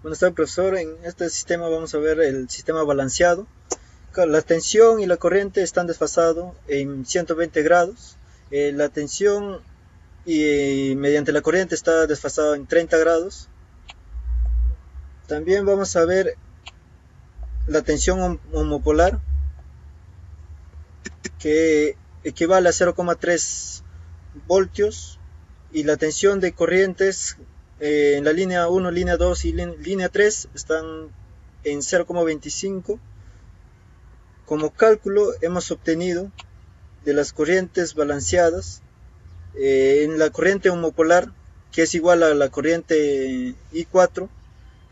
Buenas tardes, profesor. En este sistema vamos a ver el sistema balanceado. La tensión y la corriente están desfasados en 120 grados. La tensión mediante la corriente está desfasado en 30 grados. También vamos a ver la tensión homopolar, que equivale a 0,3 voltios, y la tensión de corrientes en la línea 1, línea 2 y línea 3 están en 0,25. Como cálculo hemos obtenido de las corrientes balanceadas, en la corriente homopolar, que es igual a la corriente I4,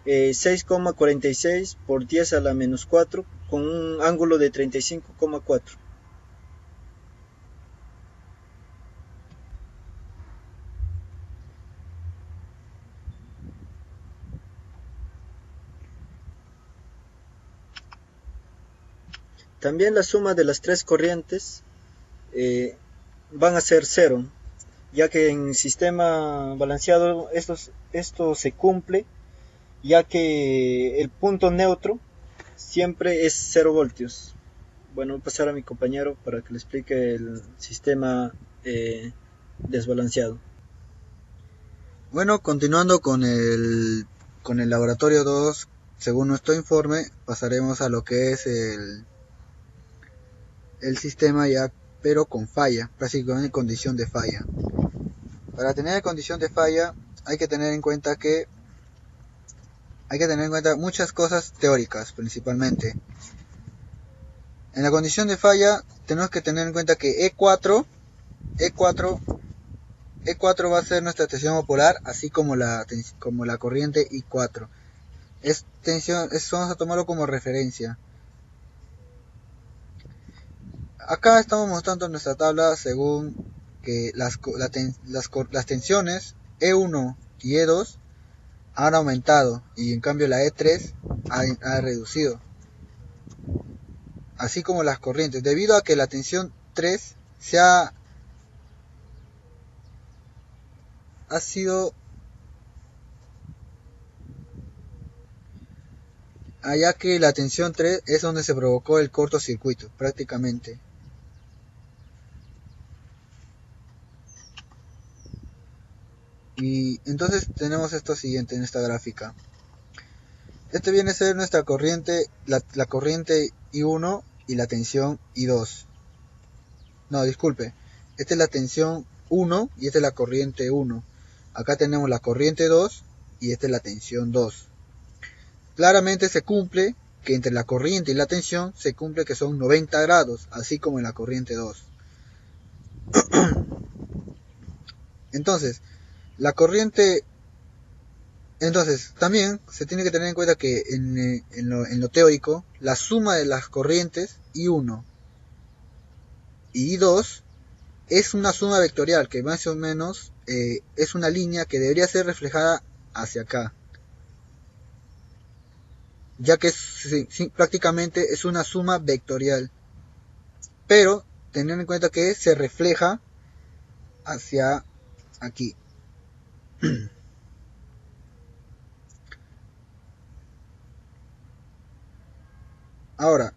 6,46 por 10 a la menos 4, con un ángulo de 35,4. También la suma de las tres corrientes van a ser cero, ya que en sistema balanceado esto se cumple, ya que el punto neutro siempre es 0 voltios. Bueno, voy a pasar a mi compañero para que le explique el sistema desbalanceado. Bueno, continuando con el laboratorio 2, según nuestro informe, pasaremos a lo que es el sistema ya, pero con falla, prácticamente en condición de falla. Para tener condición de falla hay que tener en cuenta muchas cosas teóricas principalmente. En la condición de falla tenemos que tener en cuenta que E4 va a ser nuestra tensión homopolar, así como la corriente I4. Vamos a tomarlo como referencia. Acá estamos mostrando nuestra tabla según que las tensiones E1 y E2 han aumentado, y en cambio la E3 ha reducido, así como las corrientes, debido a que la tensión 3 ha sido, allá que la tensión 3 es donde se provocó el cortocircuito prácticamente. Y entonces tenemos esto siguiente en esta gráfica. Este viene a ser nuestra corriente, la corriente I1 y la tensión I2. No, disculpe. Esta es la tensión 1 y esta es la corriente 1. Acá tenemos la corriente 2 y esta es la tensión 2. Claramente se cumple que entre la corriente y la tensión se cumple que son 90 grados, así como en la corriente 2. Entonces, también se tiene que tener en cuenta que en lo teórico, la suma de las corrientes I1 y I2 es una suma vectorial que más o menos es una línea que debería ser reflejada hacia acá, ya que prácticamente es una suma vectorial, pero teniendo en cuenta que se refleja hacia aquí. Ahora,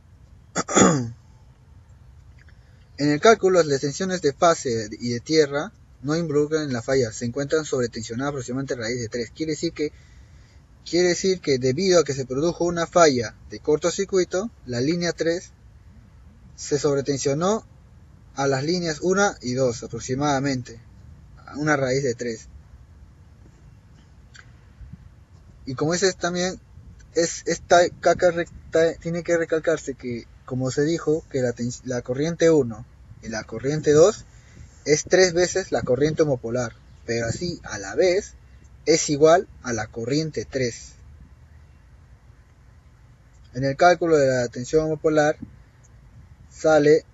en el cálculo, las tensiones de fase y de tierra no involucran en la falla, se encuentran sobretensionadas aproximadamente a raíz de 3. Quiere decir que debido a que se produjo una falla de cortocircuito, la línea 3 se sobretensionó a las líneas 1 y 2 aproximadamente, a una raíz de 3. Y como es también, tiene que recalcarse que, como se dijo, que la corriente 1 y la corriente 2 es 3 veces la corriente homopolar, pero así a la vez es igual a la corriente 3. En el cálculo de la tensión homopolar sale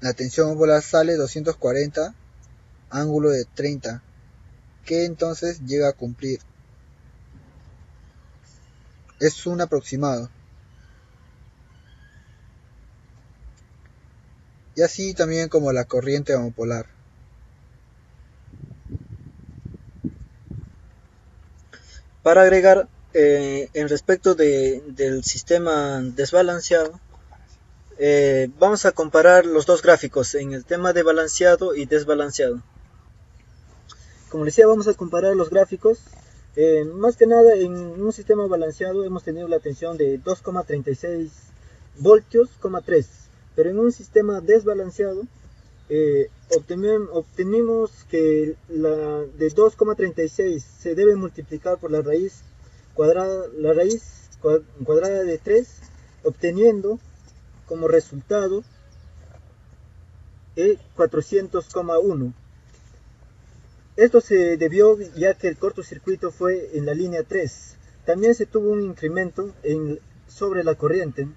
240 ángulo de 30, que entonces llega a cumplir. Es un aproximado. Y así también como la corriente homopolar. Para agregar, En respecto del sistema desbalanceado, vamos a comparar los dos gráficos en el tema de balanceado y desbalanceado. Como les decía, vamos a comparar los gráficos. Más que nada, en un sistema balanceado hemos tenido la tensión de 2,36 voltios, 3, pero en un sistema desbalanceado obtenimos que la de 2,36 se debe multiplicar por la raíz cuadrada de 3, obteniendo como resultado 400,1. Esto se debió ya que el cortocircuito fue en la línea 3. También se tuvo un incremento sobre la corriente.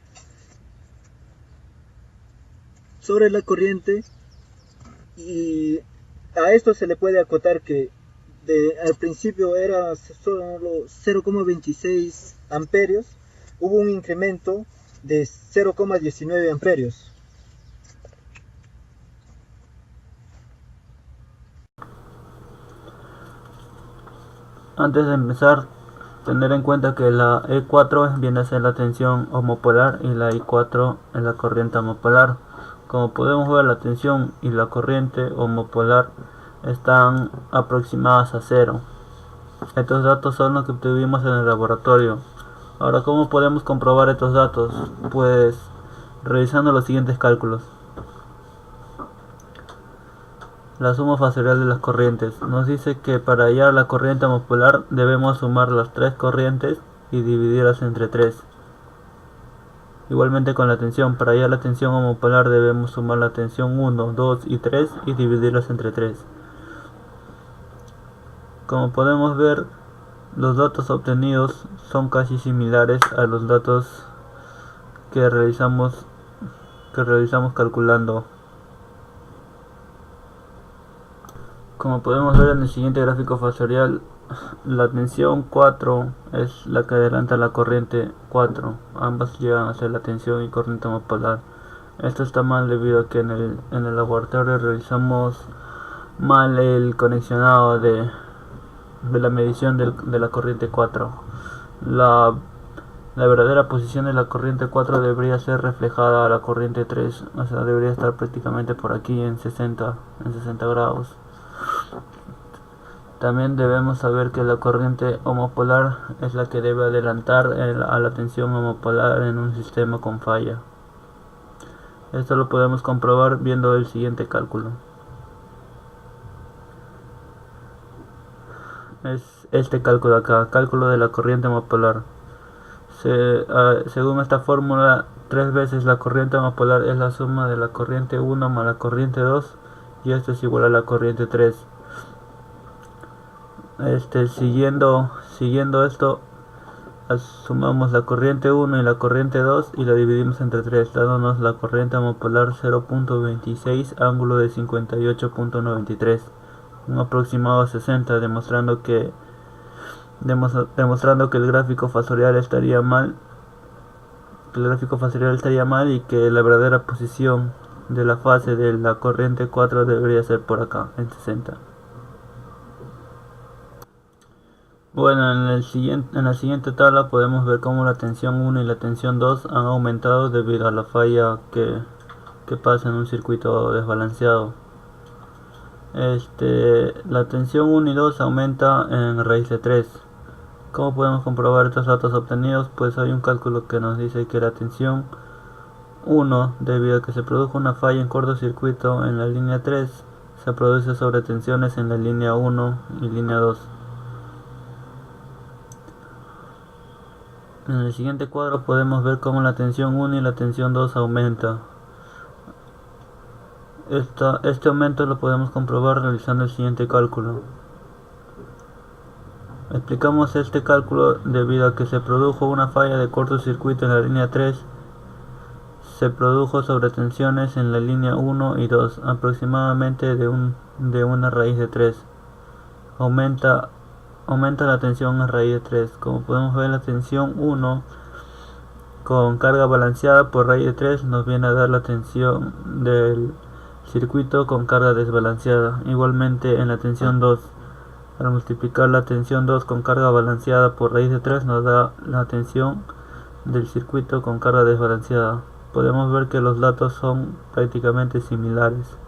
Y a esto se le puede acotar que al principio era solo 0,26 amperios, hubo un incremento de 0,19 amperios. Antes de empezar, tener en cuenta que la E4 viene a ser la tensión homopolar y la I4 es la corriente homopolar. Como podemos ver, la tensión y la corriente homopolar están aproximadas a cero. Estos datos son los que obtuvimos en el laboratorio. Ahora, ¿cómo podemos comprobar estos datos? Pues realizando los siguientes cálculos. La suma factorial de las corrientes nos dice que para hallar la corriente homopolar debemos sumar las tres corrientes y dividirlas entre 3. Igualmente con la tensión, para hallar la tensión homopolar debemos sumar la tensión 1, 2 y 3 y dividirlas entre 3. Como podemos ver, los datos obtenidos son casi similares a los datos que realizamos calculando. Como podemos ver en el siguiente gráfico factorial, la tensión 4 es la que adelanta la corriente 4. Ambas llegan a ser la tensión y corriente homopolar. Esto está mal debido a que en el laboratorio realizamos mal el conexionado de la medición de la corriente 4. La verdadera posición de la corriente 4 debería ser reflejada a la corriente 3, o sea, debería estar prácticamente por aquí en 60 grados. También debemos saber que la corriente homopolar es la que debe adelantar a la tensión homopolar en un sistema con falla. Esto lo podemos comprobar viendo el siguiente cálculo. Es este cálculo acá, cálculo de la corriente homopolar. Según esta fórmula, 3 veces la corriente homopolar es la suma de la corriente 1 más la corriente 2, y esto es igual a la corriente 3. Siguiendo esto, sumamos la corriente 1 y la corriente 2 y la dividimos entre 3, dándonos la corriente homopolar 0.26 ángulo de 58.93, un aproximado a 60, demostrando que el gráfico factorial estaría mal. Y que la verdadera posición de la fase de la corriente 4 debería ser por acá, en 60. Bueno, en la siguiente tabla podemos ver cómo la tensión 1 y la tensión 2 han aumentado debido a la falla que pasa en un circuito desbalanceado. La tensión 1 y 2 aumenta en raíz de 3. ¿Cómo podemos comprobar estos datos obtenidos? Pues hay un cálculo que nos dice que la tensión 1, debido a que se produjo una falla en cortocircuito en la línea 3, se produce sobretensiones en la línea 1 y línea 2. En el siguiente cuadro podemos ver cómo la tensión 1 y la tensión 2 aumenta. Este aumento lo podemos comprobar realizando el siguiente cálculo. Explicamos este cálculo debido a que se produjo una falla de cortocircuito en la línea 3. Se produjo sobretensiones en la línea 1 y 2, aproximadamente de una raíz de 3. Aumenta la tensión a raíz de 3. Como podemos ver, la tensión 1 con carga balanceada por raíz de 3 nos viene a dar la tensión del circuito con carga desbalanceada. Igualmente en la tensión 2, Al multiplicar la tensión 2 con carga balanceada por raíz de 3 nos da la tensión del circuito con carga desbalanceada. Podemos ver que los datos son prácticamente similares.